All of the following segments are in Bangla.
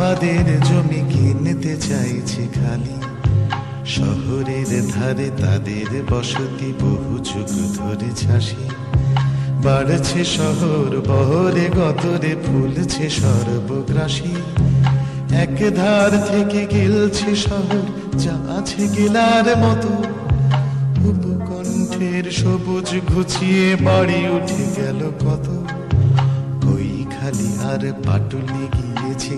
আবাদের জমি কিনতে চাইছে খালি। শহরের ধারে তাদের বসতি বহু যুগ ধরে ঝাঁসি। বাড়ছে শহর বহরে গতরে ফুলছে সর্বগ্রাসী। এক ধার থেকে গিলছে শহর যা আছে গেলার মতো। উপকণ্ঠের সবুজ ঘুচিয়ে বাড়ি উঠে গেল কত। ওই খালি আর পাটুলি গিয়েছে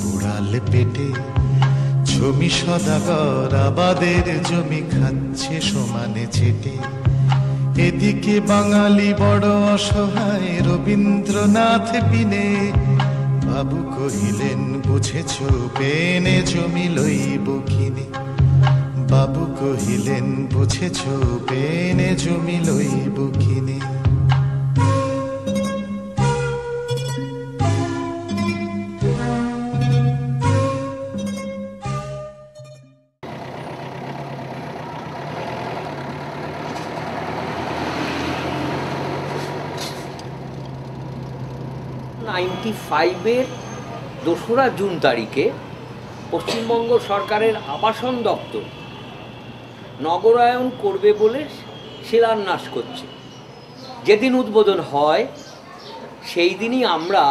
পোড়াল পেটে। জমি সদাগর আবাদের জমি খাচ্ছে সমানে চেটে। এদিকে বাঙালি বড় অসহায় রবীন্দ্রনাথ বিনে। বাবু কহিলেন বুঝেছ পেনে জমি লইব কিনে। বাবু কহিলেন বুঝেছ পেনে জমি লইব কিনে। 95-এর 2রা জুন তারিখে পশ্চিমবঙ্গ সরকারের আবাসন দপ্তর নগরায়ণ করবে বলে শিলান্যাস করছে। যেদিন উদ্বোধন হয় সেই দিনই আমরা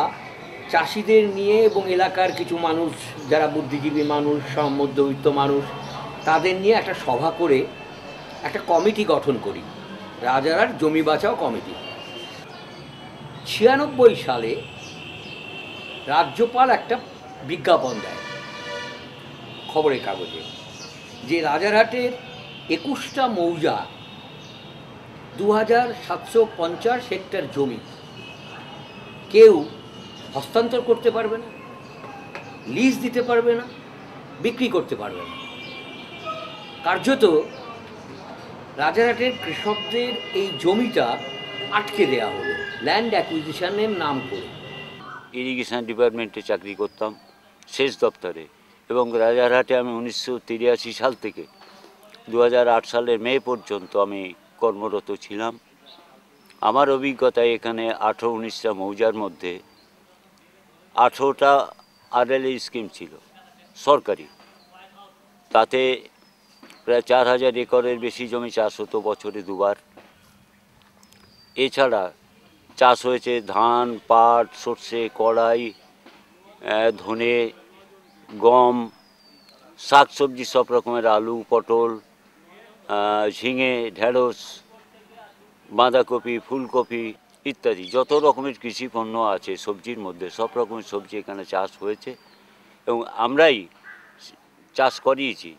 চাষিদের নিয়ে এবং এলাকার কিছু মানুষ যারা বুদ্ধিজীবী মানুষ, মধ্যবিত্ত মানুষ, তাদের নিয়ে একটা সভা করে একটা কমিটি গঠন করি, রাজারহাট জমি বাঁচাও কমিটি। 96 সালে রাজ্যপাল একটা বিজ্ঞাপন দেয় খবরের কাগজে যে রাজারহাটের 21টা মৌজা 2750 হেক্টর জমি কেউ হস্তান্তর করতে পারবে না, লিজ দিতে পারবে না, বিক্রি করতে পারবে না। কার্যত রাজারহাটের কৃষকদের এই জমিটা আটকে দেওয়া হলো ল্যান্ড অ্যাকুইজিশনের নাম করে। ইরিগেশন ডিপার্টমেন্টে চাকরি করতাম সেচ দপ্তরে, এবং রাজারহাটে আমি 1983 সাল থেকে 2008 সালের মে পর্যন্ত আমি কর্মরত ছিলাম। আমার অভিজ্ঞতায় এখানে 18-19টা মৌজার মধ্যে 18টা আরএলএ স্কিম ছিল সরকারি। তাতে প্রায় 4000 একরের বেশি জমি চাষ হতো বছরে দুবার। এছাড়া চাষ হয়েছে ধান, পাট, সর্ষে, কড়াই, ধনে, গম, শাকসবজি সব রকমের, আলু, পটল, ঝিঙে, ঢেঁড়স, বাঁধাকপি, ফুলকপি ইত্যাদি যত রকমের কৃষি পণ্য আছে সবজির মধ্যে সব রকমের সবজি এখানে চাষ হয়েছে এবং আমরাই চাষ করিয়েছি।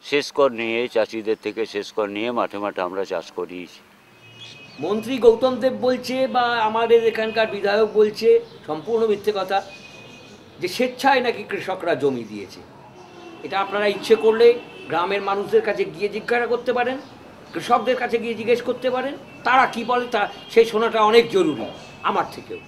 শেষ কর নিয়ে চাষিদের থেকে শেষ কর নিয়ে মাঠে মাঠে আমরা চাষ করিয়েছি। মন্ত্রী গৌতম দেব বলছে বা আমাদের এখানকার বিধায়ক বলছে সম্পূর্ণ মিথ্যে কথা যে স্বেচ্ছায় নাকি কৃষকরা জমি দিয়েছে। এটা আপনারা ইচ্ছে করলে গ্রামের মানুষদের কাছে গিয়ে জিজ্ঞাসা করতে পারেন, কৃষকদের কাছে গিয়ে জিজ্ঞেস করতে পারেন, তারা কি বলে তা সেই শোনাটা অনেক জরুরি আমার থেকেও।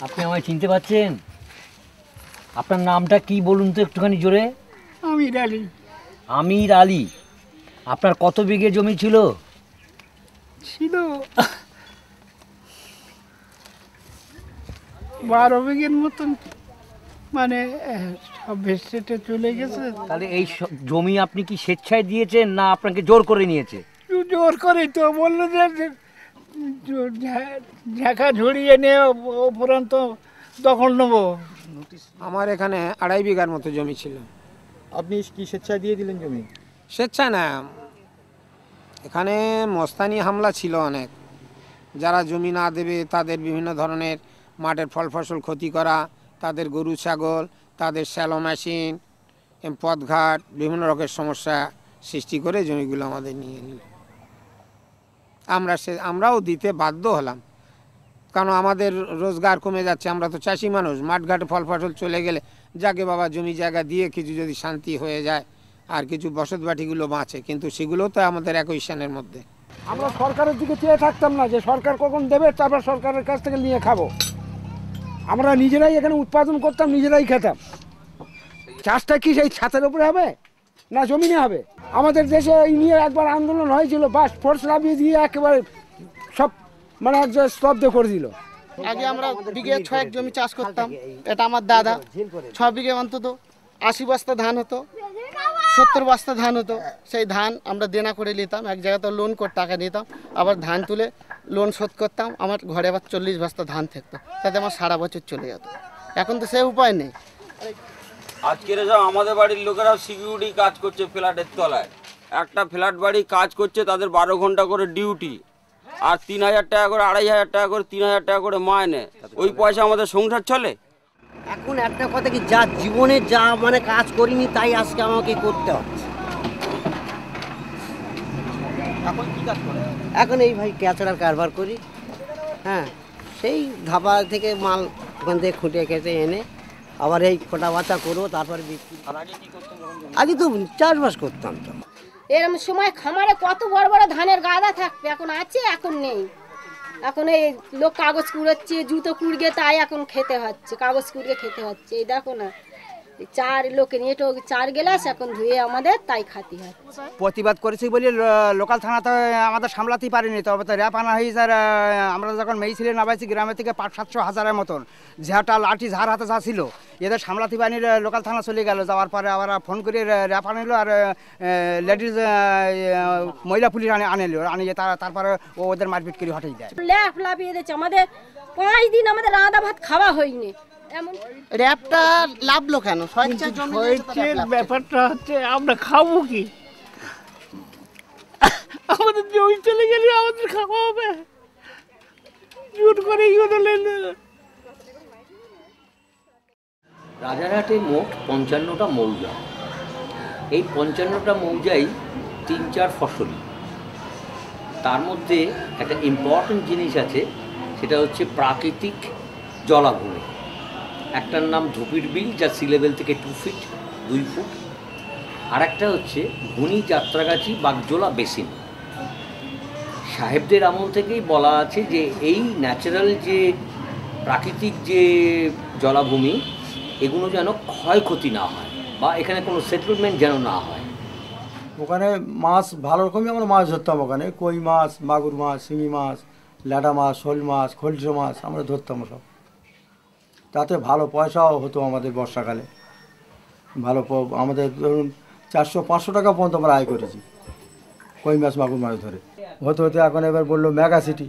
আপনি আমায় চিনতে পারছেন? আপনার নামটা কি বলুন তো একটুখানি জোরে। আমির আলী। আমির আলী। আপনার কত বিঘে জমি ছিল? ছিল 12 বিঘের মতন, মানে সব ভেস্টেটে চলে গেছে। তাহলে এই জমি আপনি কি স্বেচ্ছায় দিয়েছেন না আপনাকে জোর করে নিয়েছে? জোর করে তো বললো যে ঝাঁকা ঝুড়িয়ে নিয়ে উপরন্ত দখল নেবো। আমার এখানে 2.5 বিঘার মতো জমি ছিল। আপনি কি স্বেচ্ছায় দিয়ে দিলেন জমি? স্বেচ্ছা না, এখানে মস্তানি হামলা ছিল অনেক। যারা জমি না দেবে তাদের বিভিন্ন ধরনের মাঠের ফল ফসল ক্ষতি করা, তাদের গরু ছাগল, তাদের শ্যালো মেশিন, পথঘাট, বিভিন্ন রকমের সমস্যা সৃষ্টি করে জমিগুলো আমাদের নিয়ে নিল। আমরাও দিতে বাধ্য হলাম, কারণ আমাদের রোজগার কমে যাচ্ছে। আমরা তো চাষি মানুষ, মাঠঘাটে ফল ফসল চলে গেলে যাকে বাবা জমি জায়গা দিয়ে কিছু যদি শান্তি হয়ে যায় আর কিছু বসতবাটিগুলো বাঁচে, কিন্তু সেগুলো তো আমাদের অ্যাকুইশনের মধ্যে। আমরা সরকারের দিকে চেয়ে থাকতাম না যে সরকার কখন দেবে, তারপর সরকারের কাছ থেকে নিয়ে খাবো। আমরা নিজেরাই এখানে উৎপাদন করতাম, নিজেরাই খেতাম। চাষটা কি সেই ছাতের উপরে হবে না জমিনে হবে? আমাদের দেশে এই নিয়ে একবার আন্দোলন হয়েছিল, বাস ফোর্স লাভিয়ে দিয়ে একেবারে সব মানে একজন স্তব্ধ করে দিল। আগে আমরা বিঘে 6 জমি চাষ করতাম, এটা আমার দাদা 6 বিঘে অন্তত 80 বস্তা ধান হতো, 70 বস্তা ধান হতো। সেই ধান আমরা দেনা করে নিতাম, এক জায়গাতে লোন করে টাকা নিতাম, আবার ধান তুলে লোন শোধ করতাম। আমার ঘরে আবার 40 বস্তা ধান থাকতো, তাতে আমার সারা বছর চলে যেত। এখন তো সে উপায় নেই। আজকের সব আমাদের বাড়ির লোকেরাও সিকিউরিটি কাজ করছে ফ্ল্যাটের তলায়। একটা ফ্ল্যাট বাড়ি কাজ করছে, তাদের 12 ঘন্টা করে ডিউটি, আর 3000 টাকা করে, 2500 টাকা করে, 3000 টাকা করে মাইনে। ওই পয়সা আমাদের সংসার চলে? এখন একটা কথা কি, যা জীবনে যা মানে কাজ করিনি তাই আজকে আমাকে করতে হচ্ছে। এখন কি কাজ করে? এখন এই ভাই ক্যাচড়ার কারবার করি। হ্যাঁ, সেই ধাবা থেকে মাল ওখান থেকে খুঁটে খেতে এনে আবার এই খোটা বাচ্চা করবো, তারপরে বিক্রি। আগে তো চাষবাস করতাম। তো এরকম সময় খামারে কত বড় বড় ধানের গাদা থাকবে, এখন আছে, এখন নেই। এখন এই লোক কাগজ কুড়োচ্ছে, জুতো কুড়িয়ে, তাই এখন খেতে হচ্ছে, কাগজ কুড়িয়ে খেতে হচ্ছে। এই দেখো না, চার লোকে নিয়ে 4 গ্লাস এখন ধুয়ে আমাদের তাই খাতে হচ্ছে। প্রতিবাদ করেছি বলে লোকাল থানাতে আমাদের সামলাতেই পারিনি, তবে তো র্যাপ আনা হয়েছে। আর আমরা যখন মেয়ে ছেলে নামাইছি গ্রামে থেকে 500-700 হাজারের মতন, ঝাঁটা লাঠি ঝাড় হাতে যা ছিল, এদের সামলাতে পারিনি। লোকাল থানা চলে গেল, যাওয়ার পরে আবার ফোন করে র্যাপ আনিল, আর লেডিস মহিলা পুলিশ আনিল, আনিয়ে তারপরে ওদের মারপিট করে হটাই দেয়। ল্যাপ লাপিয়ে দিচ্ছে আমাদের, 5 দিন আমাদের রাঁধা ভাত খাওয়া হয়নি। র্যাপটা লাভলো কেন? ব্যাপারটা হচ্ছে আমরা খাবো কি? আমাদের জমি চলে গেলে আমাদের খাওয়া হবে, জোর করে রাজারহাটে মোট 55টা মৌজা। এই 55টা মৌজাই 3-4 ফসলি। তার মধ্যে একটা ইম্পর্টেন্ট জিনিস আছে, সেটা হচ্ছে প্রাকৃতিক জলাভূমি। একটার নাম ধুপির বিল, যা সি লেভেল থেকে 2 ফিট 2 ফুট। আর একটা হচ্ছে গুণী যাত্রাগাছি বাগজোলা বেসিন। সাহেবদের আমল থেকেই বলা আছে যে এই ন্যাচারাল যে প্রাকৃতিক যে জলাভূমি, এগুলো যেন ক্ষয়ক্ষতি না হয়, বা এখানে কোনো সেটেলমেন্ট যেন না হয়। ওখানে মাছ ভালো রকমই আমরা মাছ ধরতাম। ওখানে কই মাছ, মাগুর মাছ, শিঙি মাছ, ল্যাটা মাছ, শোল মাছ, খলসো মাছ আমরা ধরতাম সব। তাতে ভালো পয়সাও হতো আমাদের বর্ষাকালে। ভালো আমাদের ধরুন 400-500 টাকা পর্যন্ত আমরা আয় করেছি কই মাছ, মাগুর মাছ ধরে। হতে হতে এখন এবার বললো মেগা সিটি,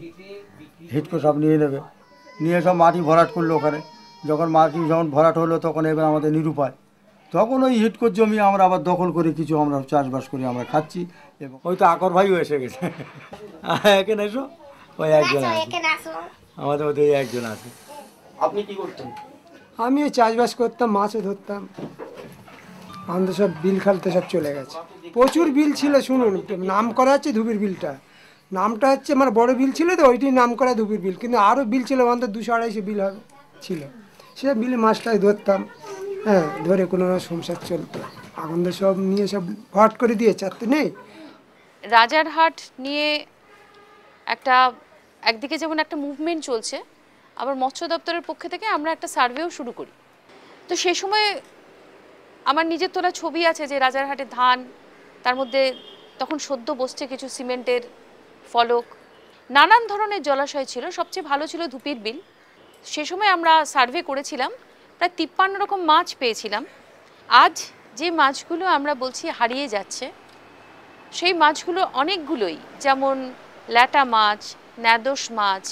হিটকো সব নিয়ে নেবে, নিয়ে সব মাটি ভরাট করলো ওখানে। যখন মাটি ভরাট হলো তখন এবার আমাদের নিরুপায়, তখন ওই হিটকোর জমি আমরা আবার দখল করে কিছু আমরা চাষবাস করি, আমরা খাচ্ছি। এবং ওই তো আকর ভাইও এসে গেছে, এখানে এসো, ওই একজন আছে আমাদের মধ্যে, একজন আছে। আপনি কি করতেন? আমিও চাষবাস করতাম, মাছও ধরতাম। আমাদের সব বিল খালতে সব চলে গেছে, প্রচুর বিল ছিল। শুনুন, নাম করা হচ্ছে ধুবির বিলটা, নামটা হচ্ছে আমার বড় বিল ছিল তো, ওইটি নাম করা ধুবির বিল, কিন্তু আরও বিল ছিল, আমাদের 200-250 বিল ছিল। সে বিলে মাছটাই ধরতাম, হ্যাঁ, ধরে কোনো সংসার চলতো। এখন তো সব নিয়ে সব হট করে দিয়েছে, আর তো নেই। রাজারহাট নিয়ে একদিকে যেমন একটা মুভমেন্ট চলছে, আবার মৎস্য দপ্তরের পক্ষ থেকে আমরা একটা সার্ভেও শুরু করি। তো সেই সময় আমার নিজের তোলা ছবি আছে যে রাজারহাটে ধান, তার মধ্যে তখন সদ্য বসছে কিছু সিমেন্টের ফলক, নানান ধরনের জলাশয় ছিল। সবচেয়ে ভালো ছিল ধুপির বিল। সে সময় আমরা সার্ভে করেছিলাম, প্রায় 53 রকম মাছ পেয়েছিলাম। আজ যে মাছগুলো আমরা বলছি হারিয়ে যাচ্ছে, সেই মাছগুলো অনেকগুলোই, যেমন ল্যাটা মাছ, ন্যাদোস মাছ,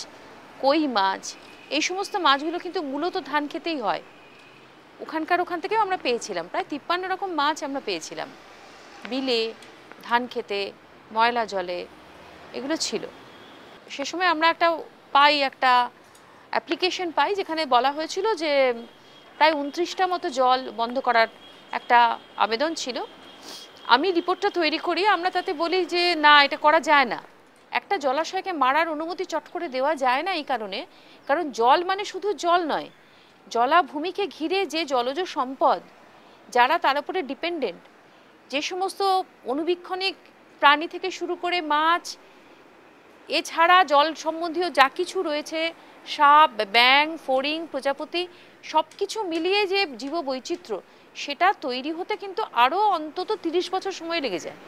কই মাছ, এই সমস্ত মাছগুলো কিন্তু মূলত ধান খেতেই হয়। ওখান থেকেও আমরা পেয়েছিলাম, প্রায় 53 রকম মাছ আমরা পেয়েছিলাম বিলে, ধান খেতে, ময়লা জলে, এগুলো ছিল। সে সময় আমরা একটা অ্যাপ্লিকেশন পাই, যেখানে বলা হয়েছিল যে প্রায় 29টা মতো জল বন্ধ করার একটা আবেদন ছিল। আমি রিপোর্টটা তৈরি করি, আমরা তাতে বলি যে না, এটা করা যায় না। একটা জলাশয়কে মারার অনুমতি চট করে দেওয়া যায় না, এই কারণ জল মানে শুধু জল নয়, জলাভূমিকে ঘিরে যে জলজ সম্পদ, যারা তার উপরে ডিপেন্ডেন্ট, যে সমস্ত অনুবীক্ষণিক প্রাণী থেকে শুরু করে মাছ, এছাড়া জল সম্বন্ধীয় যা কিছু রয়েছে, সাপ, ব্যাঙ, ফড়িং, প্রজাপতি সব কিছু মিলিয়ে যে জীববৈচিত্র্য, সেটা তৈরি হতে কিন্তু আরও অন্তত 30 বছর সময় লেগে যায়।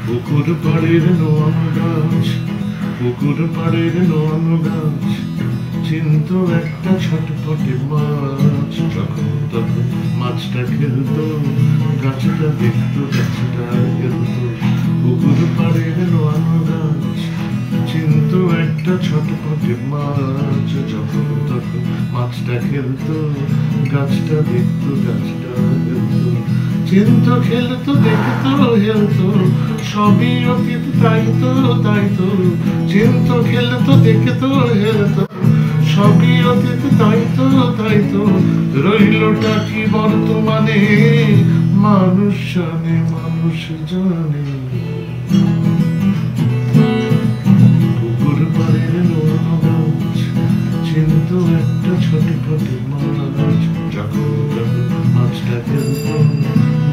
পুকুর পাড়ের নোয়ান গাছ, পুকুর পাড়ের নোয়ান গাছ, চিন্ত একটা ছটপটে মাছ। যখন তখন মাছটা খেলতো, গাছটা দেখতো, গাছটা খেলতো। পুকুর পাড়ের নোয়ান গাছ, চিন্ত একটা ছটপটে মাছ। যখন তখন মাছটা খেলতো, গাছটা দেখতো, গাছটা খেলতো। চিন্ত খেলতো, দেখতো, হেলতো, সবই অতীত, তাই তো, তাই তো। চিন্ত খেলতো, দেখতো, হেলতো, সবই অতীত, তাই তো, তাই তো। রইলটা কি বর্তমানে, মানুষ জানে, মানুষ জানে। পুকুর পাড়ের নোয়ান গাছ, চিন্ত একটা ছোটখাটো মাছ। যখন তখন মাছটা খেলতো,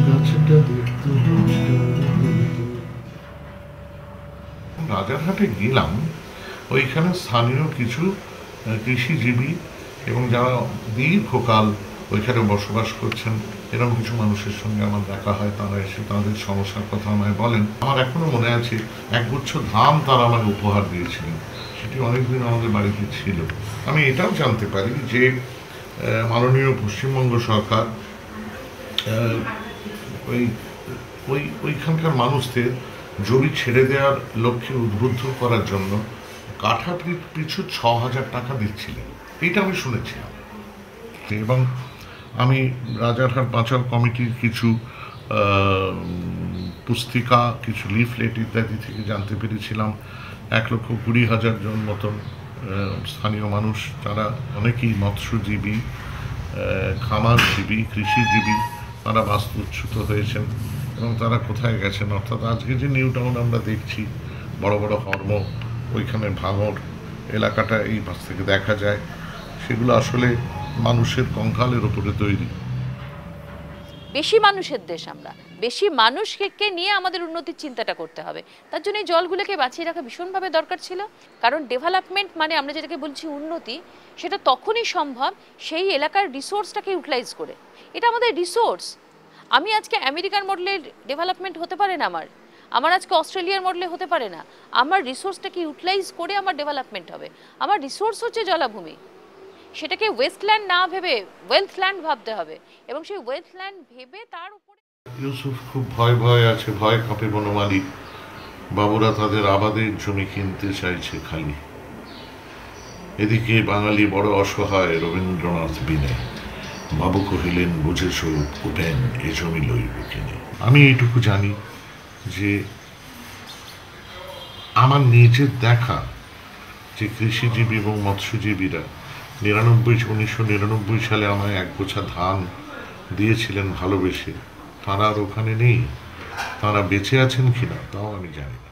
গাছটা দেখতো, রাজারহাটে গেলাম। ওইখানে স্থানীয় কিছু কৃষিজীবী এবং যারা দীর্ঘকাল ওইখানে বসবাস করছেন, এরকম কিছু মানুষের সঙ্গে আমার দেখা হয়। তারা এসে তাদের সমস্যার কথা আমায় বলেন। আমার এখনো মনে আছে, একগুচ্ছ ধান তারা আমাকে উপহার দিয়েছিলেন। সেটি অনেকদিন আমাদের বাড়িতে ছিল। আমি এটাও জানতে পারি যে মাননীয় পশ্চিমবঙ্গ সরকার ওইখানকার মানুষদের জমি ছেড়ে দেওয়ার লক্ষ্যে উদ্বুদ্ধ করার জন্য কাঠা পিছু 6,000 টাকা দিচ্ছিলেন। এইটা আমি শুনেছিলাম। এবং আমি রাজারহাট বাঁচাও কমিটির কিছু পুস্তিকা, কিছু লিফলেট ইত্যাদি থেকে জানতে পেরেছিলাম 1,20,000 জন মতন স্থানীয় মানুষ, যারা অনেকেই মৎস্যজীবী, খামারজীবী, কৃষিজীবী, তারা বাস্তুচ্যুত হয়েছেন এবং তারা কোথায় গেছেন। অর্থাৎ আজকে যে নিউ টাউন আমরা দেখছি, বড় বড় হর্ম, ওইখানে ভাঙড় এলাকাটা এই পাশ থেকে দেখা যায়, সেগুলো আসলে মানুষের কঙ্কালের উপরে তৈরি। বেশি মানুষের দেশ আমরা, বেশি মানুষকে নিয়ে আমাদের উন্নতির চিন্তাটা করতে হবে। তার জন্য এই জলগুলোকে বাঁচিয়ে রাখা ভীষণভাবে দরকার ছিল। কারণ ডেভেলপমেন্ট মানে আমরা যেটাকে বলছি উন্নতি, সেটা তখনই সম্ভব সেই এলাকার রিসোর্সটাকে ইউটিলাইজ করে। এটা আমাদের রিসোর্স। আমি আজকে আমেরিকার মডেলের ডেভেলপমেন্ট হতে পারে না, আমার আজকে অস্ট্রেলিয়ার মডেলে হতে পারে না। আমার রিসোর্সটাকে ইউটিলাইজ করে আমার ডেভেলপমেন্ট হবে। আমার রিসোর্স হচ্ছে জলাভূমি, সেটাকে ওয়েস্টল্যান্ড না ভেবে ওয়েলথল্যান্ড ভাবতে হবে এবং সেই ওয়েলথল্যান্ড ভেবে তার উপরে। ইউসুফ খুব ভয় আছে, ভয় কাঁপে বনমালী। বাবুরা তাদের আবাদের জমি কিনতে চাইছে খালি। এদিকে বাঙালি বড় অসহায়, রবীন্দ্রনাথ বিনে। বাবু কহিলেন, বুঝেছ উপেন, এ জমি লইব কিনে। আমি এইটুকু জানি যে আমার নিজের দেখা যে কৃষিজীবী এবং মৎস্যজীবীরা 1999 সালে আমায় 1 গোছা ধান দিয়েছিলেন ভালোবেসে, তারা আর ওখানে নেই। তারা বেঁচে আছেন কিনা তাও আমি জানি না।